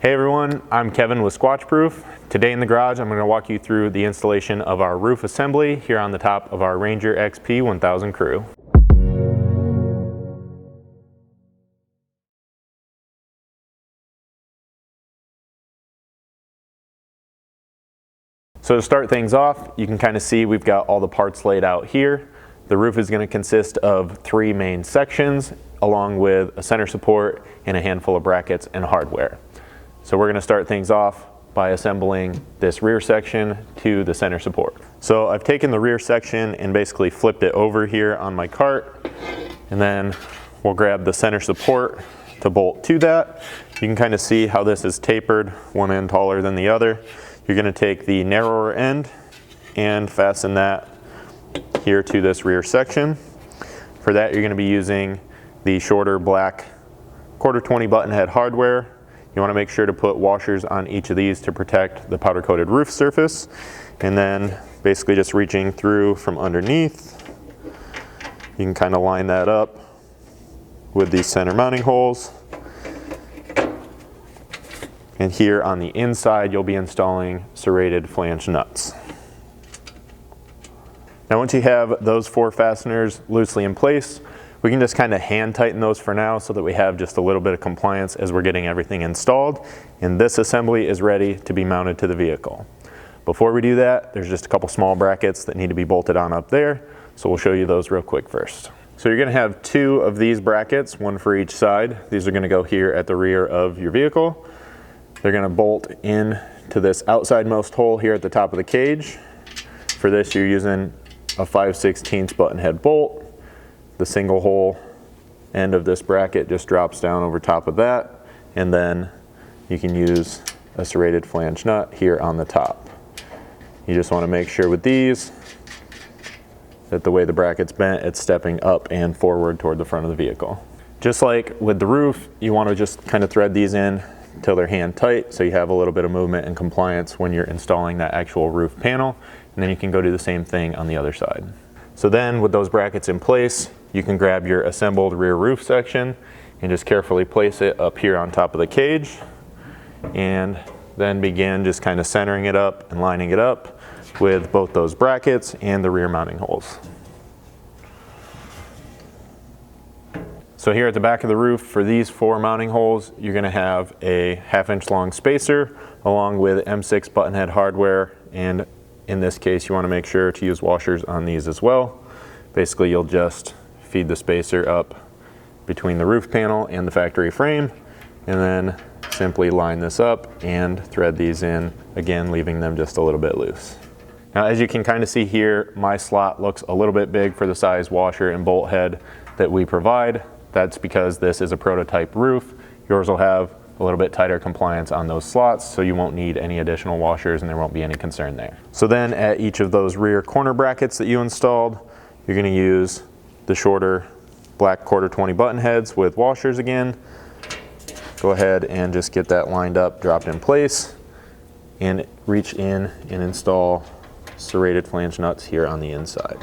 Hey everyone, I'm Kevin with Squatch Proof. Today in the garage, I'm going to walk you through the installation of our roof assembly here on the top of our Ranger XP 1000 Crew. So to start things off, you can kind of see we've got all the parts laid out here. The roof is going to consist of 3 main sections, along with a center support and a handful of brackets and hardware. So we're going to start things off by assembling this rear section to the center support. So I've taken the rear section and basically flipped it over here on my cart, and then we'll grab the center support to bolt to that. You can kind of see how this is tapered, one end taller than the other. You're going to take the narrower end and fasten that here to this rear section. For that, you're going to be using the shorter black 1/4 button head hardware. You want to make sure to put washers on each of these to protect the powder coated roof surface, and then basically just reaching through from underneath, you can kind of line that up with these center mounting holes. And here on the inside, you'll be installing serrated flange nuts. Now once you have those 4 fasteners loosely in place, we can just kind of hand tighten those for now so that we have just a little bit of compliance as we're getting everything installed. And this assembly is ready to be mounted to the vehicle. Before we do that, there's just a couple small brackets that need to be bolted on up there. So we'll show you those real quick first. So you're going to have 2 of these brackets, 1 for each side. These are going to go here at the rear of your vehicle. They're going to bolt in to this outsidemost hole here at the top of the cage. For this, you're using a 5/16 button head bolt. The single hole end of this bracket just drops down over top of that, and then you can use a serrated flange nut here on the top. You just want to make sure with these that the way the bracket's bent, it's stepping up and forward toward the front of the vehicle. Just like with the roof, you want to just kind of thread these in until they're hand tight, so you have a little bit of movement and compliance when you're installing that actual roof panel, and then you can go do the same thing on the other side. So then with those brackets in place, you can grab your assembled rear roof section and just carefully place it up here on top of the cage, and then begin just kind of centering it up and lining it up with both those brackets and the rear mounting holes. So here at the back of the roof, for these 4 mounting holes, you're going to have a 1/2 inch long spacer along with M6 button head hardware, and in this case you want to make sure to use washers on these as well. Basically you'll just feed the spacer up between the roof panel and the factory frame, and then simply line this up and thread these in, again leaving them just a little bit loose. Now as you can kind of see here, my slot looks a little bit big for the size washer and bolt head that we provide. That's because this is a prototype roof. Yours will have a little bit tighter compliance on those slots, so you won't need any additional washers and there won't be any concern there. So then at each of those rear corner brackets that you installed, you're going to use the shorter black 1/4 button heads with washers again. Go ahead and just get that lined up, dropped in place, and reach in and install serrated flange nuts here on the inside.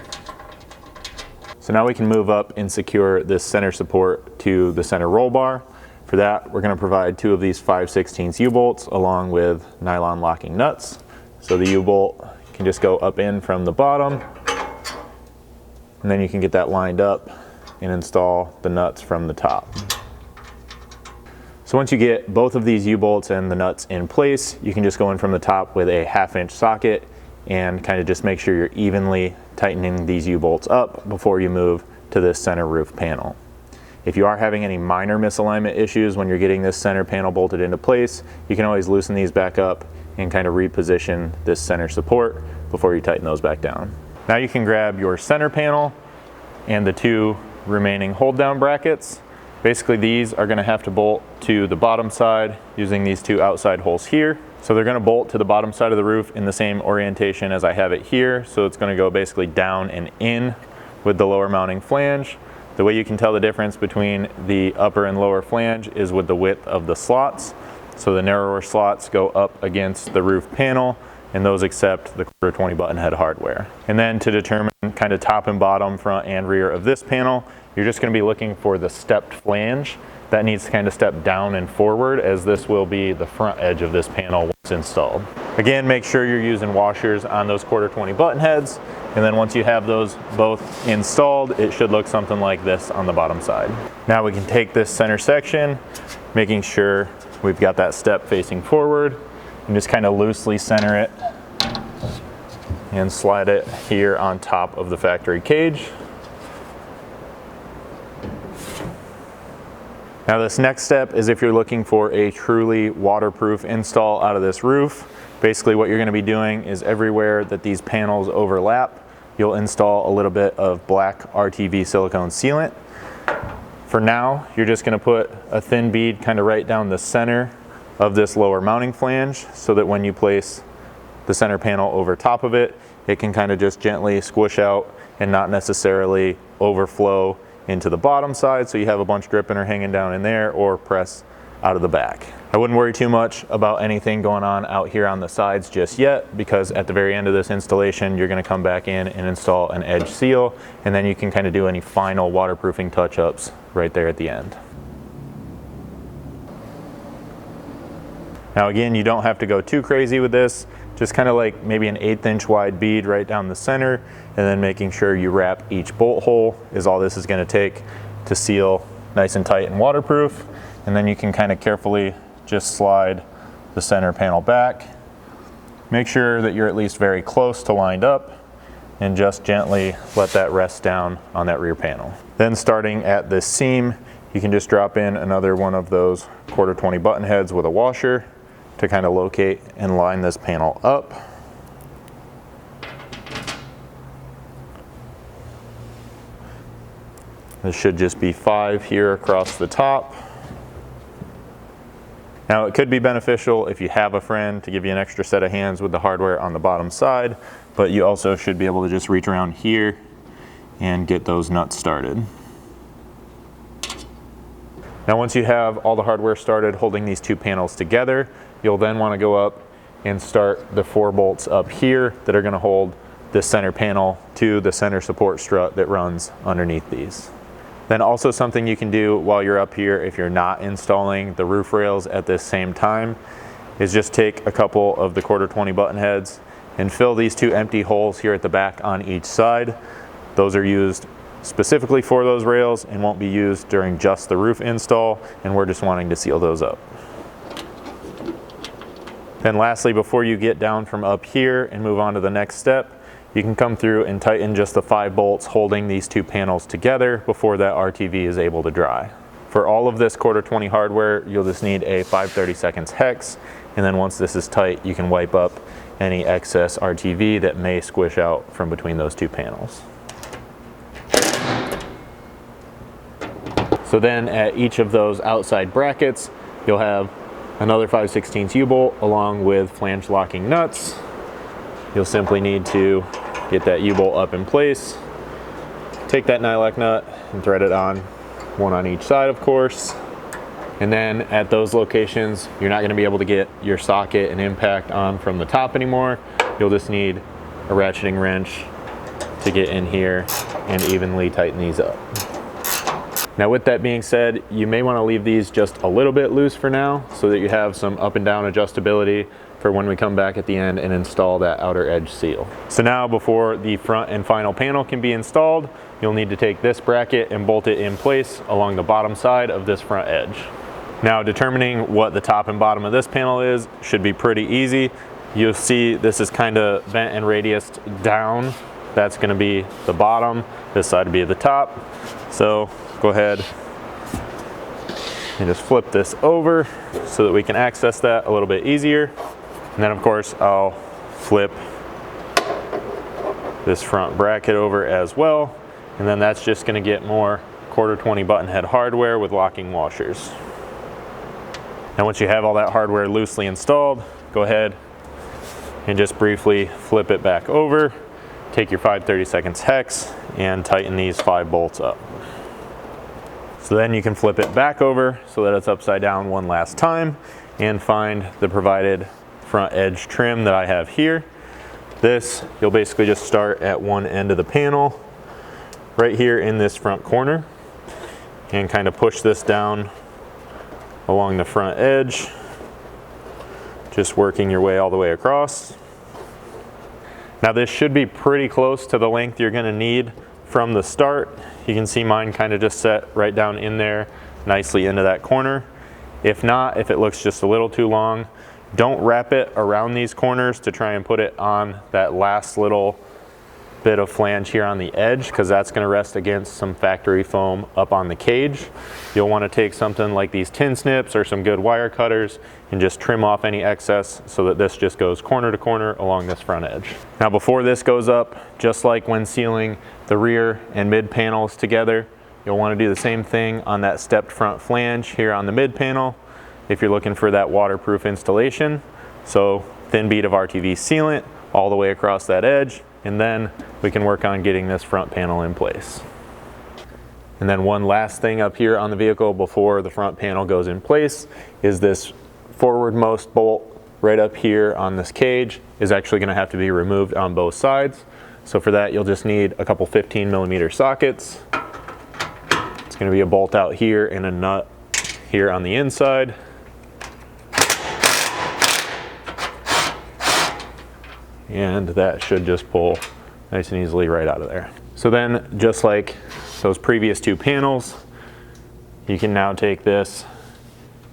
So now we can move up and secure this center support to the center roll bar. For that, we're going to provide 2 of these 5/16 U-bolts along with nylon locking nuts. So the U-bolt can just go up in from the bottom, and then you can get that lined up and install the nuts from the top. So once you get both of these U-bolts and the nuts in place, you can just go in from the top with a 1/2 inch socket and kind of just make sure you're evenly tightening these U-bolts up before you move to this center roof panel. If you are having any minor misalignment issues when you're getting this center panel bolted into place, you can always loosen these back up and kind of reposition this center support before you tighten those back down. Now you can grab your center panel and the 2 remaining hold down brackets. Basically these are going to have to bolt to the bottom side using these 2 outside holes here. So they're going to bolt to the bottom side of the roof in the same orientation as I have it here. So it's going to go basically down and in with the lower mounting flange. The way you can tell the difference between the upper and lower flange is with the width of the slots. So the narrower slots go up against the roof panel, and those accept the 1/4 button head hardware. And then to determine kind of top and bottom, front and rear of this panel, you're just going to be looking for the stepped flange. That needs to kind of step down and forward, as this will be the front edge of this panel once installed. Again, make sure you're using washers on those 1/4 button heads, and then once you have those both installed, it should look something like this on the bottom side. Now we can take this center section, making sure we've got that step facing forward, and just kind of loosely center it and slide it here on top of the factory cage. Now this next step is if you're looking for a truly waterproof install out of this roof. Basically what you're going to be doing is everywhere that these panels overlap, you'll install a little bit of black RTV silicone sealant. For now, you're just going to put a thin bead kind of right down the center of this lower mounting flange, so that when you place the center panel over top of it, it can kind of just gently squish out and not necessarily overflow into the bottom side, so you have a bunch dripping or hanging down in there, or press out of the back. I wouldn't worry too much about anything going on out here on the sides just yet, because at the very end of this installation, you're going to come back in and install an edge seal, and then you can kind of do any final waterproofing touch-ups right there at the end. Now again, you don't have to go too crazy with this, just kind of like maybe an 1/8 inch wide bead right down the center, and then making sure you wrap each bolt hole is all this is going to take to seal nice and tight and waterproof. And then you can kind of carefully just slide the center panel back. Make sure that you're at least very close to lined up, and just gently let that rest down on that rear panel. Then starting at this seam, you can just drop in another one of those 1/4 button heads with a washer to kind of locate and line this panel up. This should just be 5 here across the top. Now it could be beneficial if you have a friend to give you an extra set of hands with the hardware on the bottom side, but you also should be able to just reach around here and get those nuts started. Now once you have all the hardware started holding these two panels together, you'll then want to go up and start the 4 bolts up here that are going to hold this center panel to the center support strut that runs underneath these. Then also something you can do while you're up here, if you're not installing the roof rails at this same time, is just take a couple of the 1/4 button heads and fill these 2 empty holes here at the back on each side. Those are used specifically for those rails and won't be used during just the roof install, and we're just wanting to seal those up. Then lastly, before you get down from up here and move on to the next step, you can come through and tighten just the 5 bolts holding these 2 panels together before that RTV is able to dry. For all of this 1/4 hardware, you'll just need a 5/32 hex, and then once this is tight, you can wipe up any excess RTV that may squish out from between those 2 panels. So then at each of those outside brackets, you'll have another 5/16 U-bolt along with flange locking nuts. You'll simply need to get that U-bolt up in place, take that nylock nut and thread it on, one on each side of course. And then at those locations, you're not going to be able to get your socket and impact on from the top anymore. You'll just need a ratcheting wrench to get in here and evenly tighten these up. Now with that being said, you may want to leave these just a little bit loose for now so that you have some up and down adjustability for when we come back at the end and install that outer edge seal. So now before the front and final panel can be installed, you'll need to take this bracket and bolt it in place along the bottom side of this front edge. Now determining what the top and bottom of this panel is should be pretty easy. You'll see this is kind of bent and radiused down. That's going to be the bottom, this side would be the top. So go ahead and just flip this over so that we can access that a little bit easier. And then of course I'll flip this front bracket over as well. And then that's just going to get more 1/4 button head hardware with locking washers. Now once you have all that hardware loosely installed, go ahead and just briefly flip it back over. Take your 5/32 hex and tighten these 5 bolts up. So then you can flip it back over so that it's upside down one last time and find the provided front edge trim that I have here. This, you'll basically just start at one end of the panel, right here in this front corner. and kind of push this down along the front edge, just working your way all the way across. Now this should be pretty close to the length you're going to need from the start. You can see mine kind of just set right down in there nicely into that corner. If not, if it looks just a little too long, don't wrap it around these corners to try and put it on that last little bit of flange here on the edge, because that's going to rest against some factory foam up on the cage. You'll want to take something like these tin snips or some good wire cutters and just trim off any excess so that this just goes corner to corner along this front edge. Now before this goes up, just like when sealing the rear and mid panels together, you'll want to do the same thing on that stepped front flange here on the mid panel if you're looking for that waterproof installation. So thin bead of RTV sealant all the way across that edge, and then we can work on getting this front panel in place. And then one last thing up here on the vehicle before the front panel goes in place is this forwardmost bolt right up here on this cage is actually going to have to be removed on both sides. So for that, you'll just need a couple 15mm sockets. It's going to be a bolt out here and a nut here on the inside. And that should just pull nice and easily right out of there. So then, just like those previous two panels, you can now take this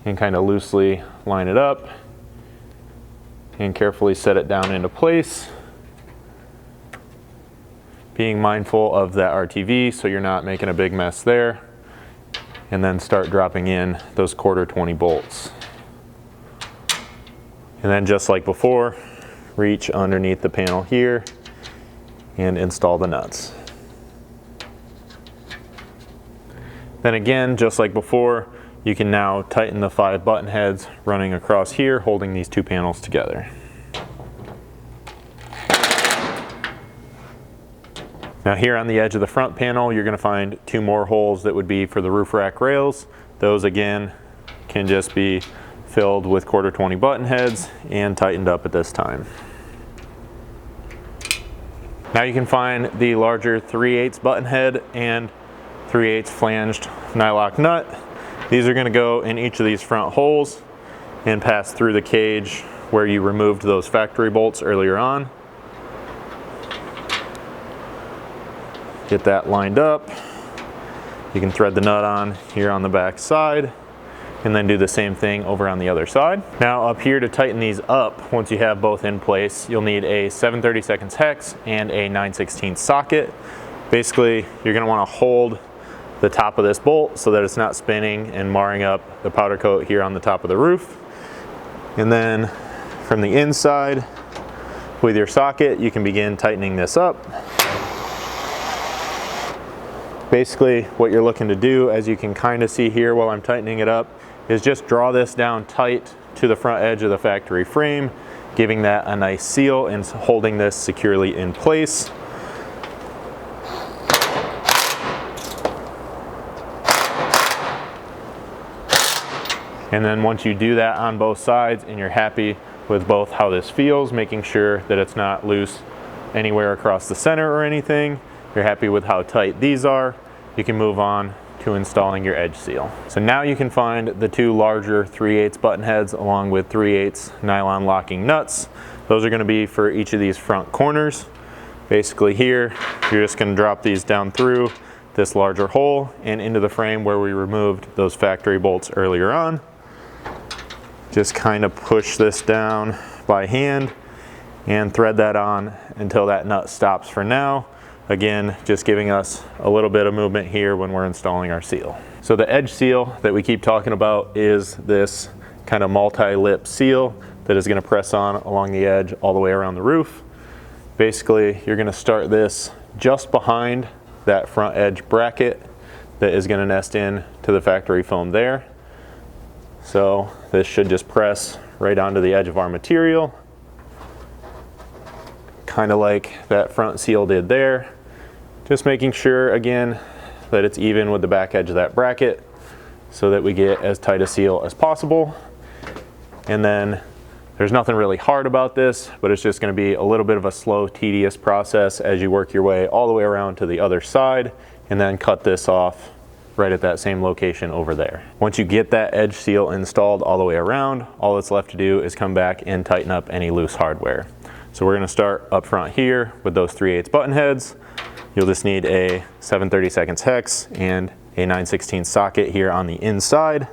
and kind of loosely line it up and carefully set it down into place, being mindful of that RTV so you're not making a big mess there, and then start dropping in those 1/4 bolts. And then just like before, reach underneath the panel here and install the nuts. Then again, just like before, you can now tighten the 5 button heads running across here, holding these two panels together. Now here on the edge of the front panel, you're going to find 2 more holes that would be for the roof rack rails. Those again can just be filled with 1/4 button heads and tightened up at this time. Now you can find the larger 3/8 button head and 3/8 flanged nylock nut. These are going to go in each of these front holes and pass through the cage where you removed those factory bolts earlier on. Get that lined up. You can thread the nut on here on the back side and then do the same thing over on the other side. Now up here to tighten these up, once you have both in place, you'll need a 7/32 hex and a 9/16 socket. Basically, you're going to want to hold the top of this bolt so that it's not spinning and marring up the powder coat here on the top of the roof. And then from the inside with your socket, you can begin tightening this up. Basically, what you're looking to do, as you can kind of see here while I'm tightening it up, is just draw this down tight to the front edge of the factory frame, giving that a nice seal and holding this securely in place. And then once you do that on both sides and you're happy with both how this feels, making sure that it's not loose anywhere across the center or anything, you're happy with how tight these are, you can move on to installing your edge seal. So now you can find the 2 larger 3/8 button heads along with 3/8 nylon locking nuts. Those are going to be for each of these front corners. Basically here, you're just going to drop these down through this larger hole and into the frame where we removed those factory bolts earlier on. Just kind of push this down by hand and thread that on until that nut stops for now. Again, just giving us a little bit of movement here when we're installing our seal. So the edge seal that we keep talking about is this kind of multi-lip seal that is going to press on along the edge all the way around the roof. Basically, you're going to start this just behind that front edge bracket that is going to nest in to the factory foam there. So this should just press right onto the edge of our material, kind of like that front seal did there. Just making sure again that it's even with the back edge of that bracket so that we get as tight a seal as possible. And then there's nothing really hard about this, but it's just going to be a little bit of a slow, tedious process as you work your way all the way around to the other side and then cut this off right at that same location over there. Once you get that edge seal installed all the way around, all that's left to do is come back and tighten up any loose hardware. So we're going to start up front here with those 3/8 button heads. You'll just need a 7/32 hex and a 9/16 socket here on the inside.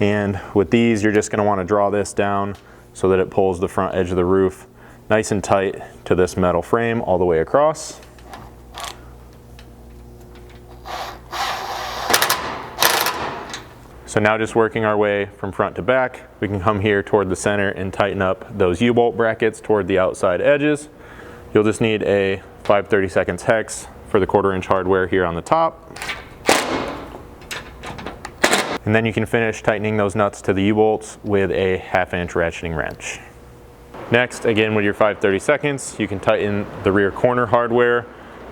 And with these, you're just going to want to draw this down so that it pulls the front edge of the roof nice and tight to this metal frame all the way across. So now just working our way from front to back, we can come here toward the center and tighten up those U-bolt brackets toward the outside edges. You'll just need a 5/32 hex for the 1/4 inch hardware here on the top. And then you can finish tightening those nuts to the U-bolts with a 1/2 inch ratcheting wrench. Next, again with your 5/32, you can tighten the rear corner hardware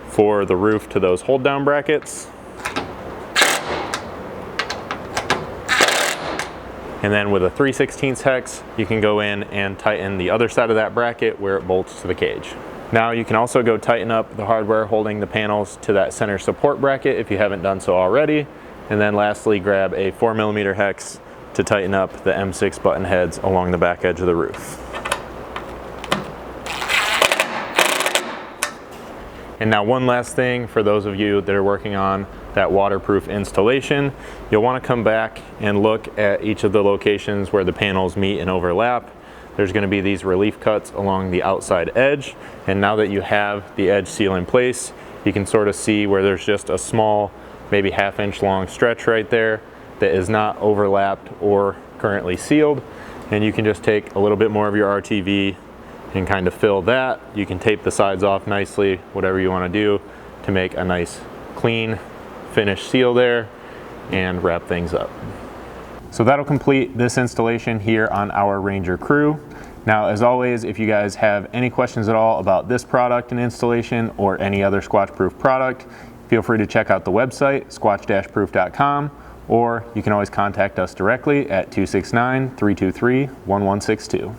for the roof to those hold down brackets. And then with a 3/16 hex, you can go in and tighten the other side of that bracket where it bolts to the cage. Now you can also go tighten up the hardware holding the panels to that center support bracket if you haven't done so already. And then lastly, grab a 4mm hex to tighten up the M6 button heads along the back edge of the roof. And now one last thing for those of you that are working on that waterproof installation, you'll want to come back and look at each of the locations where the panels meet and overlap. There's going to be these relief cuts along the outside edge, and now that you have the edge seal in place, you can sort of see where there's just a small, maybe 1/2 inch long stretch right there that is not overlapped or currently sealed, and you can just take a little bit more of your RTV and kind of fill that. You can tape the sides off nicely, whatever you want to do to make a nice clean finished seal there and wrap things up. So that'll complete this installation here on our Ranger Crew. Now, as always, if you guys have any questions at all about this product and installation or any other Squatch Proof product, feel free to check out the website, squatch-proof.com, or you can always contact us directly at 269-323-1162.